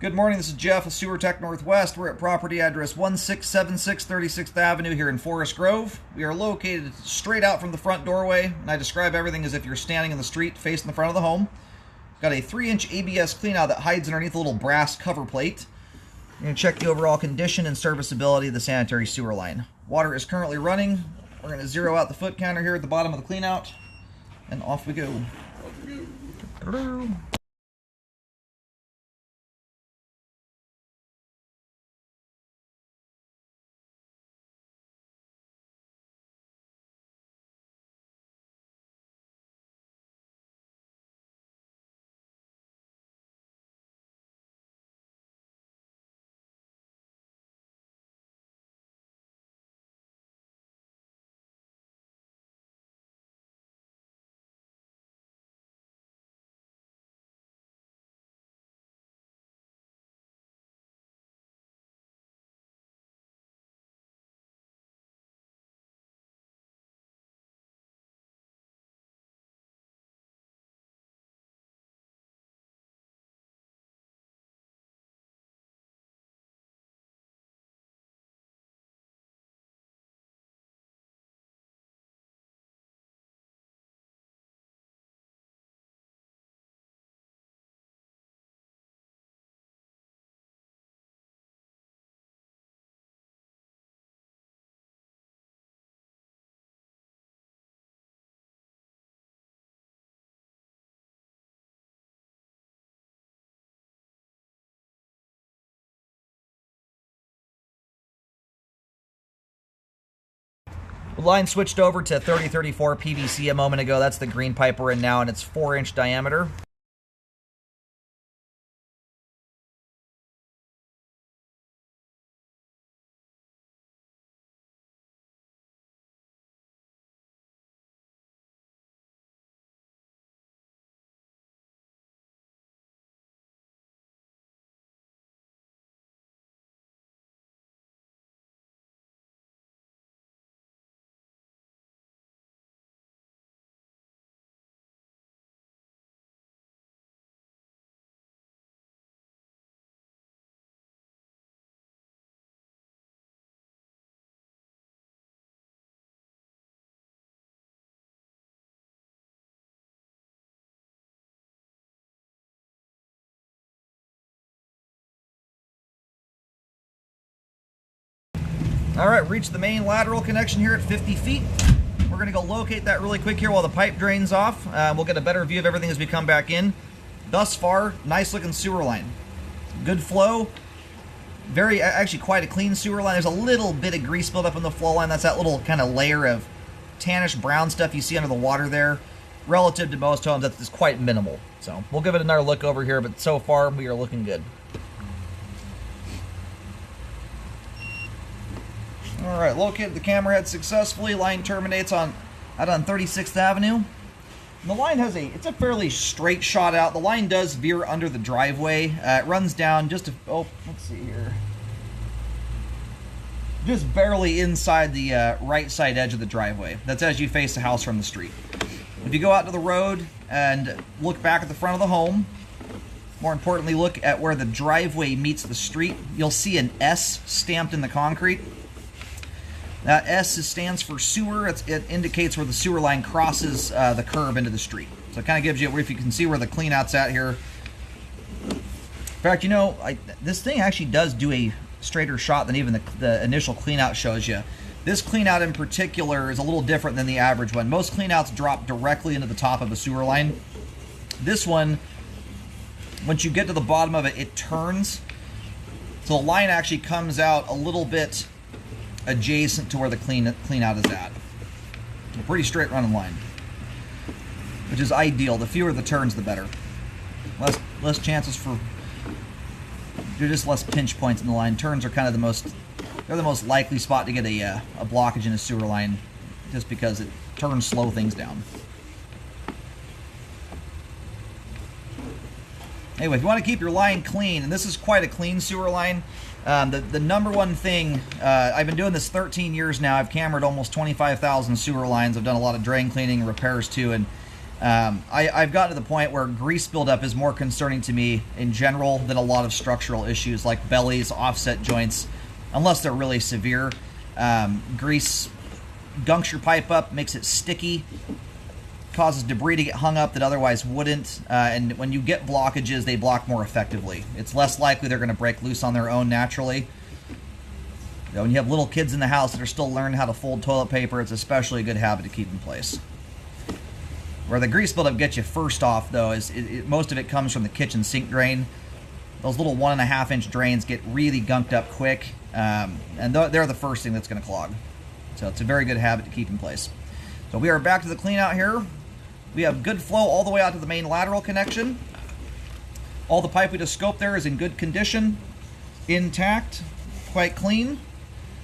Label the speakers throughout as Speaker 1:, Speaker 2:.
Speaker 1: Good morning, this is Jeff with Sewer Tech Northwest. We're at property address 1676 36th Avenue here in Forest Grove. We are located straight out from the front doorway, and I describe everything as if you're standing in the street facing the front of the home. Got a 3-inch ABS cleanout that hides underneath a little brass cover plate. We're going to check the overall condition and serviceability of the sanitary sewer line. Water is currently running. We're going to zero out the foot counter here at the bottom of the cleanout, and off we go. The line switched over to 3034 PVC a moment ago. That's the green pipe we're in now, and it's 4-inch diameter. All right, reached the main lateral connection here at 50 feet. We're gonna go locate that really quick here while the pipe drains off. We'll get a better view of everything as we come back in. Thus far, nice looking sewer line. Good flow. Actually quite a clean sewer line. There's a little bit of grease buildup in the flow line. That's that little kind of layer of tannish brown stuff you see under the water there. Relative to most homes, that's quite minimal. So we'll give it another look over here, but so far we are looking good. All right, located the camera head successfully. Line terminates out on 36th Avenue. And the line it's a fairly straight shot out. The line does veer under the driveway. It runs down let's see here. Just barely inside the right side edge of the driveway. That's as you face the house from the street. If you go out to the road and look back at the front of the home, more importantly, look at where the driveway meets the street, you'll see an S stamped in the concrete. That S stands for sewer. It indicates where the sewer line crosses the curb into the street. So it kind of gives you, if you can see where the cleanout's at here. In fact, this thing actually does do a straighter shot than even the initial cleanout shows you. This cleanout in particular is a little different than the average one. Most cleanouts drop directly into the top of a sewer line. This one, once you get to the bottom of it, it turns. So the line actually comes out a little bit adjacent to where the cleanout is at. A pretty straight running line, which is ideal. The fewer the turns, the better. Less chances for, there's just less pinch points in the line. Turns are kind of they're the most likely spot to get a blockage in a sewer line, just because turns slow things down. Anyway, if you want to keep your line clean, and this is quite a clean sewer line, the number one thing, I've been doing this 13 years now. I've cambered almost 25,000 sewer lines. I've done a lot of drain cleaning and repairs too, and I've gotten to the point where grease buildup is more concerning to me in general than a lot of structural issues like bellies, offset joints, unless they're really severe. Grease gunks your pipe up, makes it sticky, causes debris to get hung up that otherwise wouldn't, and when you get blockages, they block more effectively. It's less likely they're going to break loose on their own naturally. When you have little kids in the house that are still learning how to fold toilet paper, it's especially a good habit to keep in place. Where the grease buildup gets you first off, though, is most of it comes from the kitchen sink drain. Those little 1.5-inch drains get really gunked up quick, and they're the first thing that's going to clog. So it's a very good habit to keep in place. So we are back to the clean out here. We have good flow all the way out to the main lateral connection. All the pipe we just scoped there is in good condition, intact, quite clean.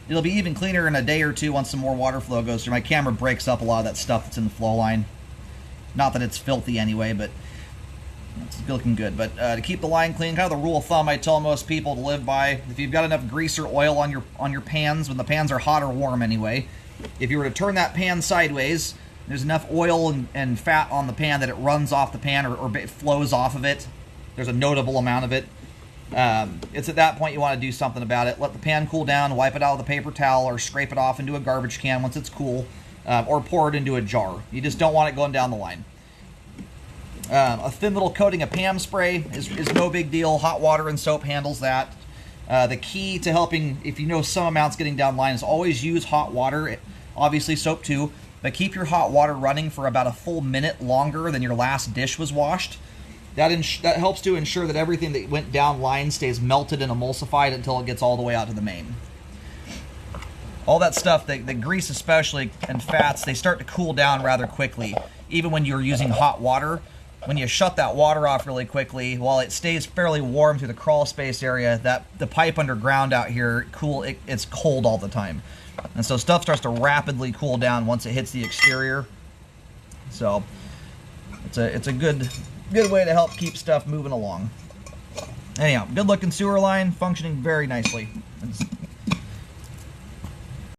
Speaker 1: It'll be even cleaner in a day or two once some more water flow goes through. My camera breaks up a lot of that stuff that's in the flow line. Not that it's filthy anyway, but it's looking good. But to keep the line clean, kind of the rule of thumb I tell most people to live by, if you've got enough grease or oil on your pans, when the pans are hot or warm anyway, if you were to turn that pan sideways, there's enough oil and fat on the pan that it runs off the pan or it flows off of it. There's a notable amount of it. It's at that point you want to do something about it. Let the pan cool down, wipe it out with a paper towel, or scrape it off into a garbage can once it's cool, or pour it into a jar. You just don't want it going down the line. A thin little coating of PAM spray is no big deal. Hot water and soap handles that. The key to helping, if you know some amounts getting down the line, is always use hot water. Obviously soap too, but keep your hot water running for about a full minute longer than your last dish was washed. That helps to ensure that everything that went down line stays melted and emulsified until it gets all the way out to the main. All that stuff, the grease especially, and fats, they start to cool down rather quickly. Even when you're using hot water, when you shut that water off really quickly, while it stays fairly warm through the crawl space area, the pipe underground out here, it's cold all the time. And so stuff starts to rapidly cool down once it hits the exterior. So it's a good way to help keep stuff moving along. Anyhow, good looking sewer line, functioning very nicely.